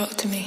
Talk to me.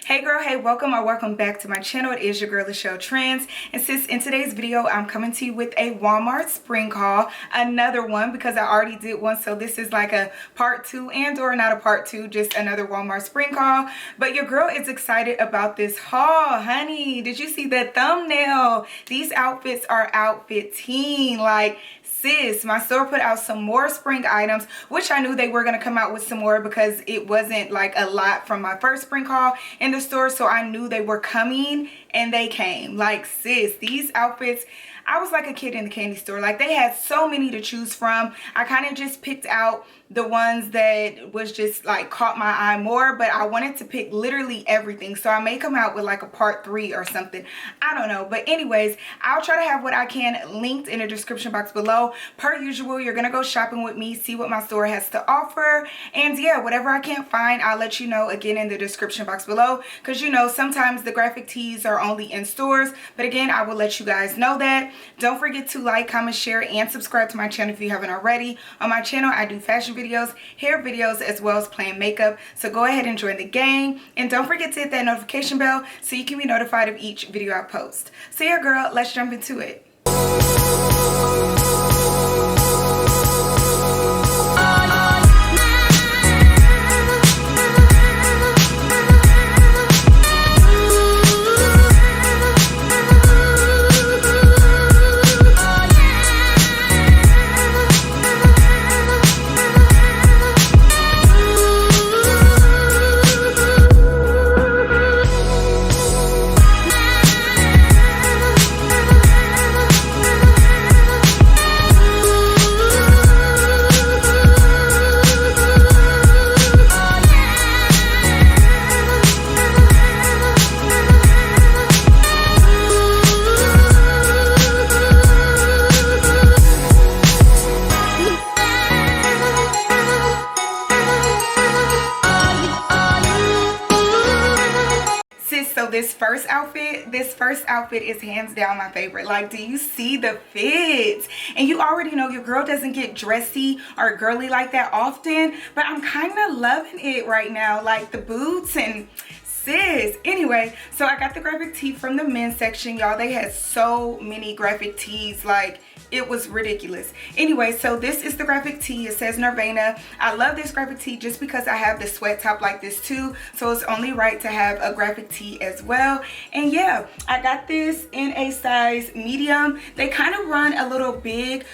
Hey girl, hey, welcome or welcome back to my channel. It is your girl lachelletrends, and sis, in today's video I'm coming to you with a Walmart spring haul, another one because I already did one, so this is like a part 2 and or not a part 2, just another Walmart spring haul. But your girl is excited about this haul, honey. Did you see that thumbnail? These outfits are outfitting, like, sis, my store put out some more spring items, which I knew they were going to come out with some more because it wasn't like a lot from my first spring haul in the store, so I knew they were coming, and they came. Like, sis, these outfits, I was like a kid in the candy store. Like, they had so many to choose from. I kind of just picked out the ones that was just like caught my eye more, but I wanted to pick literally everything, so I may come out with like a part 3 or something. I don't know, but anyways, I'll try to have what I can linked in the description box below. Per usual, you're gonna go shopping with me, see what my store has to offer, and yeah, whatever I can't find, I'll let you know again in the description box below, because you know sometimes the graphic tees are only in stores, but again, I will let you guys know that. Don't forget to like, comment, share, and subscribe to my channel if you haven't already. On my channel, I do fashion videos, hair videos, as well as playing makeup, so go ahead and join the gang, and don't forget to hit that notification bell so you can be notified of each video I post. So yeah girl, let's jump into it. So this first outfit is hands down my favorite. Like, do you see the fits? And you already know your girl doesn't get dressy or girly like that often, but I'm kind of loving it right now, like the boots and sis. Anyway, so I got the graphic tee from the men's section, y'all. They had so many graphic tees, like it was ridiculous. Anyway, so this is the graphic tee. It says Nirvana. I love this graphic tee just because I have the sweat top like this too, so it's only right to have a graphic tee as well. And yeah, I got this in a size medium. They kind of run a little big,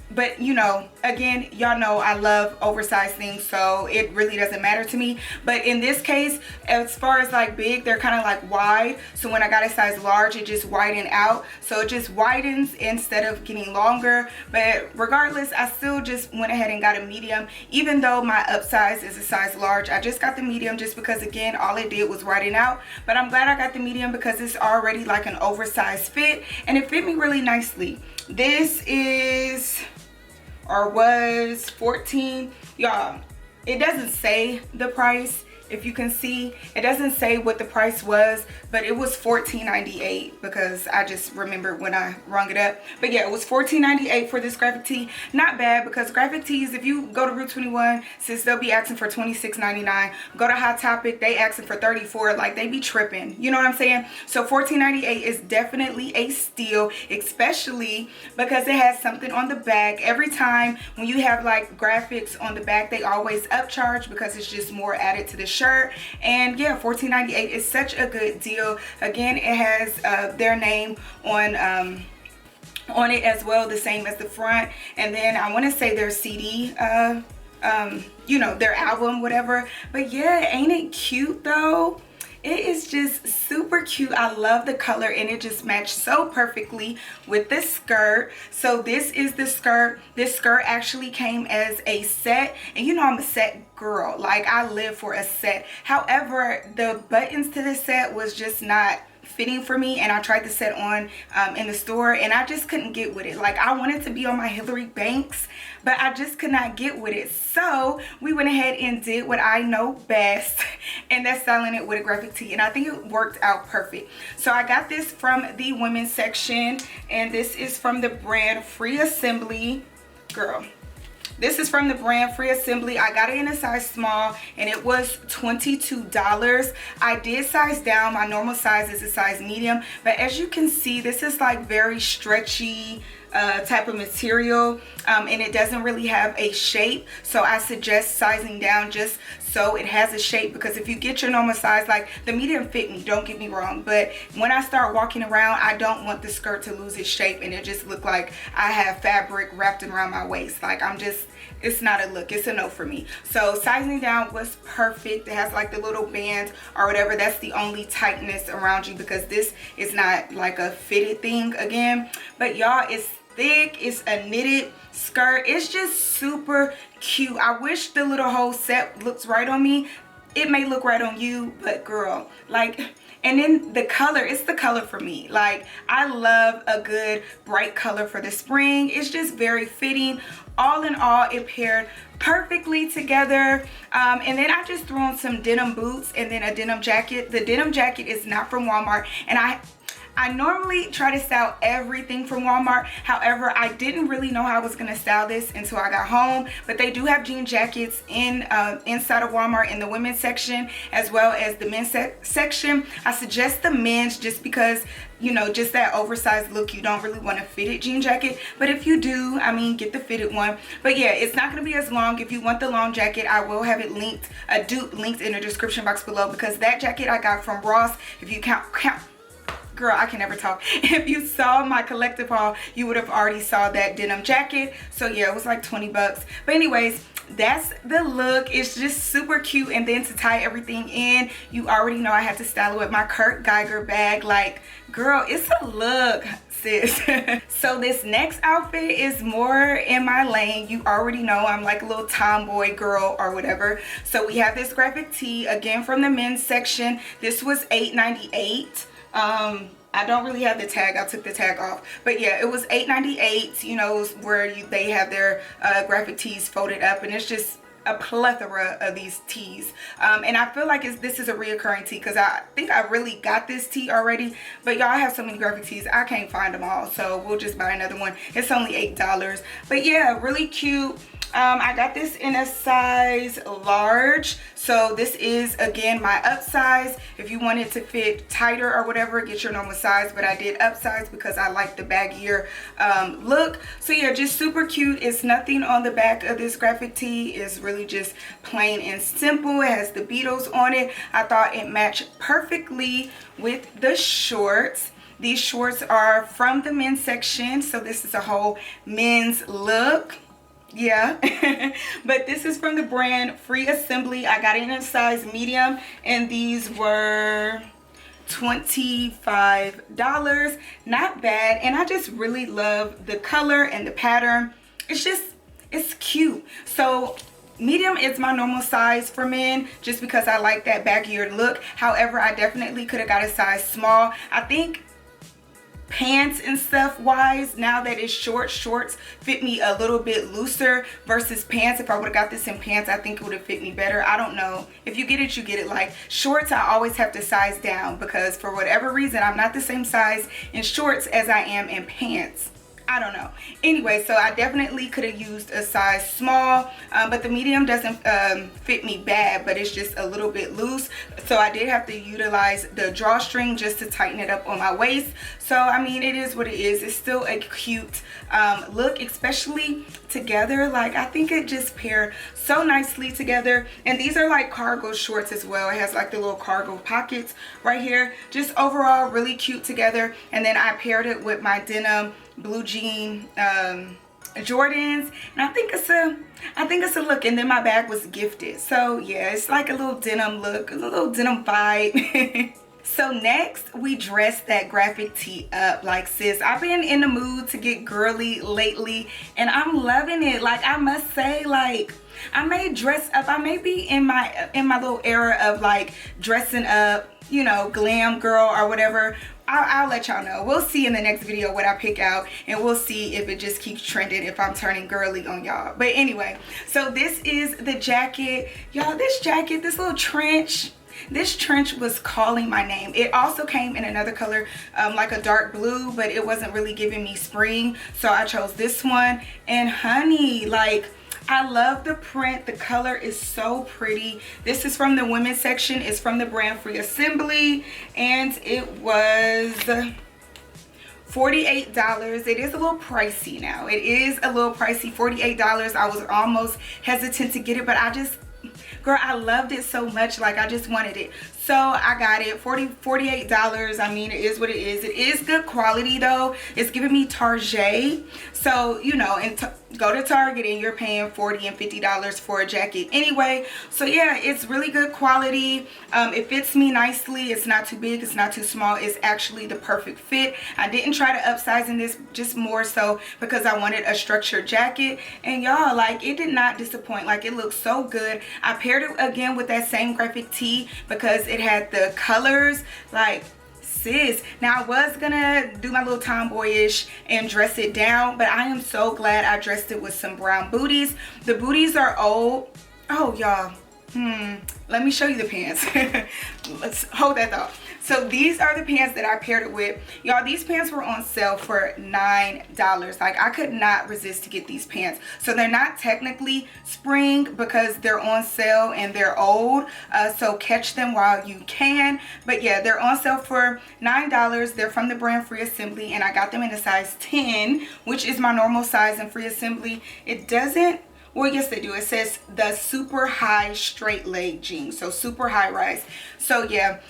but you know, again, y'all know I love oversized things, so it really doesn't matter to me. But in this case, as far as like big, they're kind of like wide, so when I got a size large, it just widened out, so it just widens instead of getting longer. But regardless, I still just went ahead and got a medium, even though my upsize is a size large. I just got the medium just because, again, all it did was widen out. But I'm glad I got the medium because it's already like an oversized fit, and it fit me really nicely. This is, or was, 14. Y'all, it doesn't say the price. If you can see, it doesn't say what the price was, but it was $14.98 because I just remembered when I rung it up. But yeah, it was $14.98 for this graphic tee. Not bad, because graphic tees, if you go to Route 21, since they'll be asking for $26.99. Go to Hot Topic, they asking for $34. Like, they be tripping, you know what I'm saying? So $14.98 is definitely a steal, especially because it has something on the back. Every time when you have like graphics on the back, they always upcharge because it's just more added to the shirt. And yeah, $14.98 is such a good deal. Again, it has their name on it as well, the same as the front. And then I want to say their CD, you know, their album, whatever. But yeah, ain't it cute though? It is just super cute. I love the color, and it just matched so perfectly with the skirt. So this is the skirt. This skirt actually came as a set, and you know I'm a set girl. Like, I live for a set. However, the buttons to the set was just not fitting for me, and I tried to set on in the store, and I just couldn't get with it. Like, I wanted to be on my Hillary Banks, but I just could not get with it. So we went ahead and did what I know best, and that's styling it with a graphic tee, and I think it worked out perfect. So I got this from the women's section, and this is from the brand Free Assembly. Girl, this is from the brand Free Assembly. I got it in a size small, and it was $22. I did size down. My normal size is a size medium, but as you can see, this is like very stretchy type of material, and it doesn't really have a shape. So I suggest sizing down just so it has a shape, because if you get your normal size, like the medium fit me, don't get me wrong, but when I start walking around, I don't want the skirt to lose its shape and it just look like I have fabric wrapped around my waist. Like, it's not a look, it's a no for me. So sizing down was perfect. It has like the little band or whatever. That's the only tightness around you, because this is not like a fitted thing again. But y'all, it's thick, it's a knitted skirt. It's just super cute. I wish the little whole set looks right on me. It may look right on you, but girl, like, and then the color, it's the color for me. Like, I love a good bright color for the spring. It's just very fitting. All in all, it paired perfectly together. And then I just threw on some denim boots and then a denim jacket. The denim jacket is not from Walmart, and I normally try to style everything from Walmart. However, I didn't really know how I was gonna style this until I got home. But they do have jean jackets in inside of Walmart in the women's section as well as the men's section. I suggest the men's just because, you know, just that oversized look, you don't really want a fitted jean jacket. But if you do, I mean, get the fitted one. But yeah, it's not gonna be as long. If you want the long jacket, I will have it linked, a dupe linked in the description box below, because that jacket I got from Ross. If you count girl, I can never talk. If you saw my collective haul, you would have already saw that denim jacket. So yeah, it was like 20 bucks. But anyways, that's the look. It's just super cute. And then to tie everything in, you already know I had to style it with my Kurt Geiger bag. Like, girl, it's a look, sis. So this next outfit is more in my lane. You already know I'm like a little tomboy girl or whatever. So we have this graphic tee again from the men's section. This was $8.98. I don't really have the tag. I took the tag off, but yeah, it was $8.98. You know, where they have their graphic tees folded up, and it's just a plethora of these tees. And I feel like this is a reoccurring tee, because I think I really got this tee already, but y'all have so many graphic tees, I can't find them all, so we'll just buy another one. It's only $8. But yeah, really cute. I got this in a size large. So this is again my upsize. If you want it to fit tighter or whatever, get your normal size, but I did upsize because I like the baggier look. So yeah, just super cute. It's nothing on the back of this graphic tee. It's really just plain and simple. It has the Beatles on it. I thought it matched perfectly with the shorts. These shorts are from the men's section, so this is a whole men's look. Yeah. But this is from the brand Free Assembly. I got it in a size medium, and these were $25. Not bad. And I just really love the color and the pattern. It's cute. So medium is my normal size for men, just because I like that baggier look. However, I definitely could have got a size small. I think pants and stuff wise, now that it's shorts fit me a little bit looser versus pants. If I would have got this in pants, I think it would have fit me better. I don't know. If you get it, you get it. Like shorts, I always have to size down, because for whatever reason, I'm not the same size in shorts as I am in pants. I don't know. Anyway, so I definitely could have used a size small, but the medium doesn't fit me bad, but it's just a little bit loose. So I did have to utilize the drawstring just to tighten it up on my waist. So I mean, it is what it is. It's still a cute look, especially together. Like, I think it just paired so nicely together. And these are like cargo shorts as well. It has like the little cargo pockets right here. Just overall really cute together. And then I paired it with my denim blue jean Jordans, and I think it's a look. And then my bag was gifted, so yeah, it's like a little denim look, a little denim vibe. So next we dress that graphic tee up. Like, sis, I've been in the mood to get girly lately and I'm loving it. Like, I must say, like, I may dress up. I may be in my little era of like dressing up, you know, glam girl or whatever. I'll let y'all know. We'll see in the next video what I pick out, and we'll see if it just keeps trending, if I'm turning girly on y'all. But anyway, so this is the jacket. Y'all, this jacket, this little trench, this trench was calling my name. It also came in another color, like a dark blue, but it wasn't really giving me spring. So I chose this one. And honey, like, I love the print. The color is so pretty. This is from the women's section. It's from the brand Free Assembly, and it was $48. It is a little pricey now. It is a little pricey, $48. I was almost hesitant to get it, but I just, girl, I loved it so much. Like, I just wanted it. So I got it. $48. I mean, it is what it is. It is good quality though. It's giving me Target. So, you know, and go to Target and you're paying $40 and $50 for a jacket anyway. So yeah, it's really good quality. It fits me nicely. It's not too big, it's not too small. It's actually the perfect fit. I didn't try to upsize in this, just more so because I wanted a structured jacket. And y'all, like, it did not disappoint. Like, it looks so good. I paired it again with that same graphic tee because it had the colors. Like, sis, now I was gonna do my little tomboyish and dress it down, but I am so glad I dressed it with some brown booties. The booties are old. Oh y'all, let me show you the pants. Let's hold that thought. So these are the pants that I paired it with. Y'all, these pants were on sale for $9. Like, I could not resist to get these pants. So they're not technically spring because they're on sale and they're old. So catch them while you can. But yeah, they're on sale for $9. They're from the brand Free Assembly, and I got them in a size 10, which is my normal size in Free Assembly. It doesn't, well, yes they do. It says the super high straight leg jeans, so super high rise. So yeah,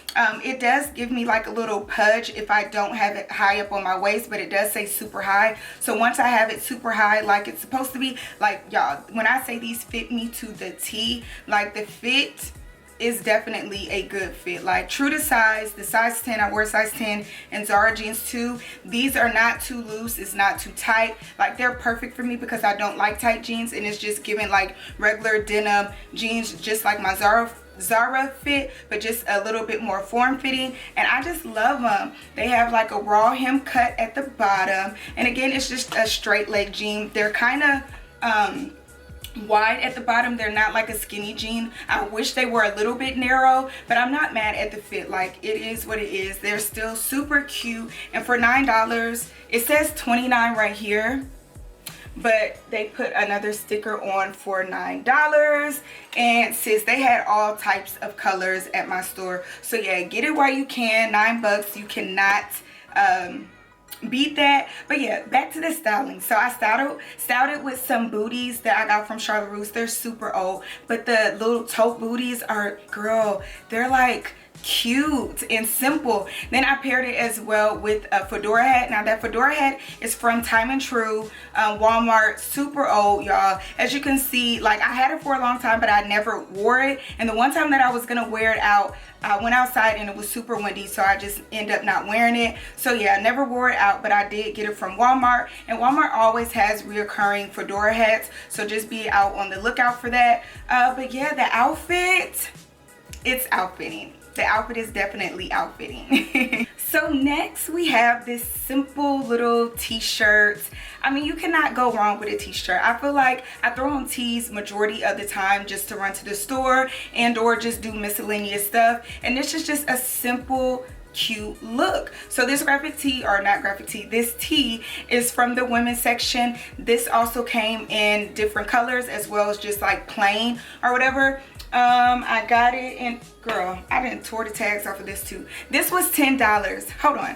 it does give me like a little pudge if I don't have it high up on my waist, but it does say super high. So once I have it super high like it's supposed to be, like, y'all, when I say these fit me to the T, like, the fit is definitely a good fit. Like, true to size, the size 10, I wear size 10 and Zara jeans too. These are not too loose, it's not too tight. Like, they're perfect for me because I don't like tight jeans, and it's just giving like regular denim jeans, just like my Zara fit, but just a little bit more form fitting, and I just love them. They have like a raw hem cut at the bottom, and again, it's just a straight leg jean. They're kind of wide at the bottom. They're not like a skinny jean. I wish they were a little bit narrow, but I'm not mad at the fit. Like, it is what it is. They're still super cute, and for $9, it says $29 right here, but they put another sticker on for $9. And sis, they had all types of colors at my store. So yeah, get it while you can. $9, you cannot beat that. But yeah, back to the styling. So I styled it with some booties that I got from Charlotte Russe. They're super old, but the little taupe booties are, girl, they're like cute and simple. Then I paired it as well with a fedora hat. Now that fedora hat is from Time and True, Walmart, super old, y'all. As you can see, like, I had it for a long time, but I never wore it, and the one time that I was gonna wear it out, I went outside and it was super windy, so I just ended up not wearing it. So yeah, I never wore it out, but I did get it from Walmart, and Walmart always has reoccurring fedora hats, so just be out on the lookout for that. But yeah, the outfit, it's outfitting. The outfit is definitely outfitting. So next we have this simple little t-shirt. I mean, you cannot go wrong with a t-shirt. I feel like I throw on tees majority of the time just to run to the store and or just do miscellaneous stuff, and this is just a simple cute look. So this graphic tee, or not graphic tee, this tee is from the women's section. This also came in different colors as well as just like plain or whatever. I got it in, girl, I didn't tore the tags off of this too. This was $10. Hold on.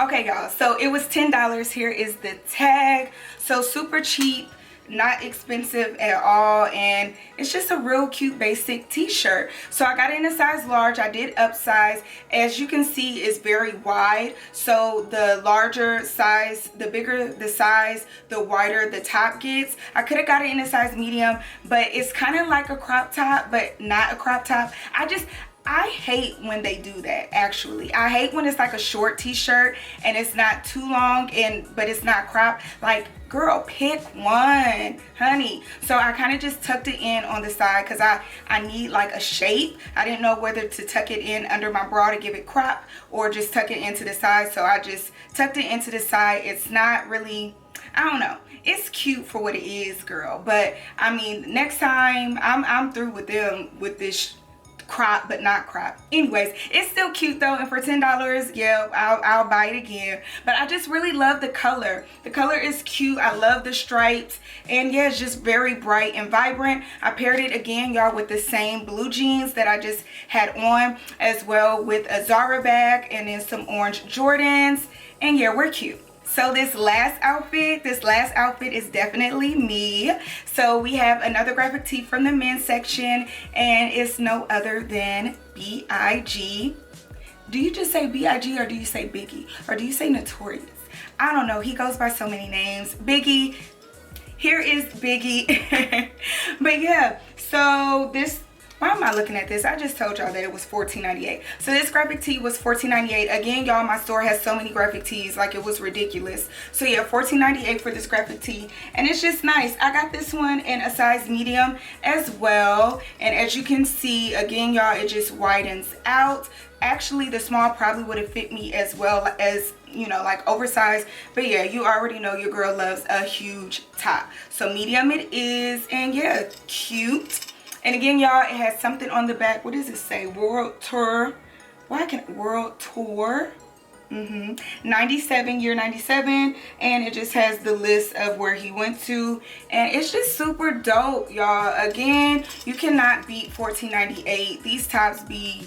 Okay, y'all, so it was $10. Here is the tag. So super cheap, not expensive at all, and it's just a real cute basic t-shirt. So I got it in a size large. I did upsize. As you can see, it's very wide, so the larger size, the bigger the size, the wider the top gets. I could have got it in a size medium, but it's kind of like a crop top, but not a crop top. I hate when they do that. Actually, I hate when it's like a short t-shirt and it's not too long but it's not cropped. Like, girl, pick one, honey. So I kind of just tucked it in on the side because I need like a shape. I didn't know whether to tuck it in under my bra to give it crop or just tuck it into the side. So I just tucked it into the side. It's not really, I don't know, it's cute for what it is, girl. But I mean, next time I'm through with them with this crop but not crop. Anyways, it's still cute though, and for $10, yeah, I'll buy it again. But I just really love the color. The color is cute. I love the stripes, and yeah, it's just very bright and vibrant. I paired it again, y'all, with the same blue jeans that I just had on, as well with a Zara bag and then some orange Jordans, and yeah, we're cute. So this last outfit is definitely me. So we have another graphic tee from the men's section, and it's no other than Big. Do you just say Big, or do you say Biggie, or do you say Notorious? I don't know. He goes by so many names. Biggie. Here is Biggie. But yeah, so this, why am I looking at this? I just told y'all that it was $14.98. So this graphic tee was $14.98. Again, y'all, my store has so many graphic tees, like it was ridiculous. So yeah, $14.98 for this graphic tee, and it's just nice. I got this one in a size medium as well, and as you can see, again, y'all, it just widens out. Actually, the small probably would have fit me as well as, you know, like oversized. But yeah, you already know your girl loves a huge top. So medium it is, and yeah, cute. And again, y'all, it has something on the back. What does it say? World Tour. World Tour. 97, year 97. And it just has the list of where he went to. And it's just super dope, y'all. Again, you cannot beat $14.98. These tops be,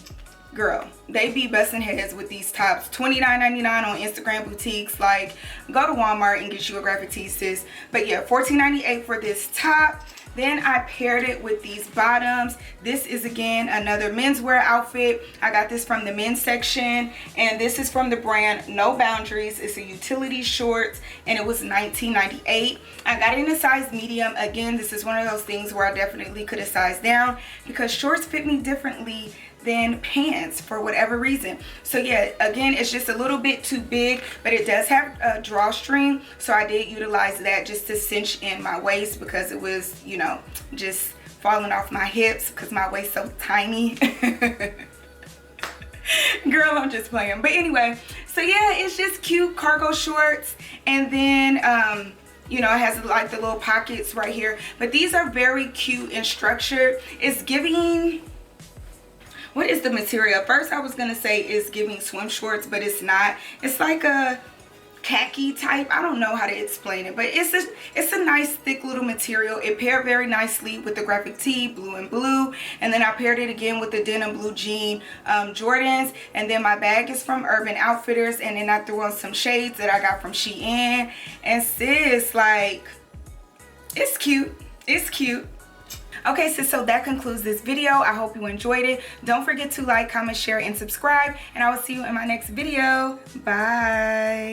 girl, they be busting heads with these tops. $29.99 on Instagram boutiques. Like, go to Walmart and get you a graphic tee, sis. But yeah, $14.98 for this top. Then I paired it with these bottoms. This is, again, another menswear outfit. I got this from the men's section, and this is from the brand No Boundaries. It's a utility short, and it was $19.98. I got it in a size medium. Again, this is one of those things where I definitely could have sized down because shorts fit me differently than pants for whatever reason. So yeah, again, it's just a little bit too big, but it does have a drawstring, so I did utilize that just to cinch in my waist because it was, you know, just falling off my hips because my waist so tiny. Girl, I'm just playing. But anyway, so yeah, it's just cute cargo shorts, and then you know, it has like the little pockets right here, but these are very cute and structured. It's giving, what is the material? First I was gonna say it's giving swim shorts, but it's not. It's like a khaki type. I don't know how to explain it, but it's a nice thick little material. It paired very nicely with the graphic tee, blue and blue, and then I paired it again with the denim blue jean Jordans, and then my bag is from Urban Outfitters, and then I threw on some shades that I got from Shein. And sis, like, it's cute. It's cute. Okay, so that concludes this video. I hope you enjoyed it. Don't forget to like, comment, share, and subscribe, and I will see you in my next video. Bye.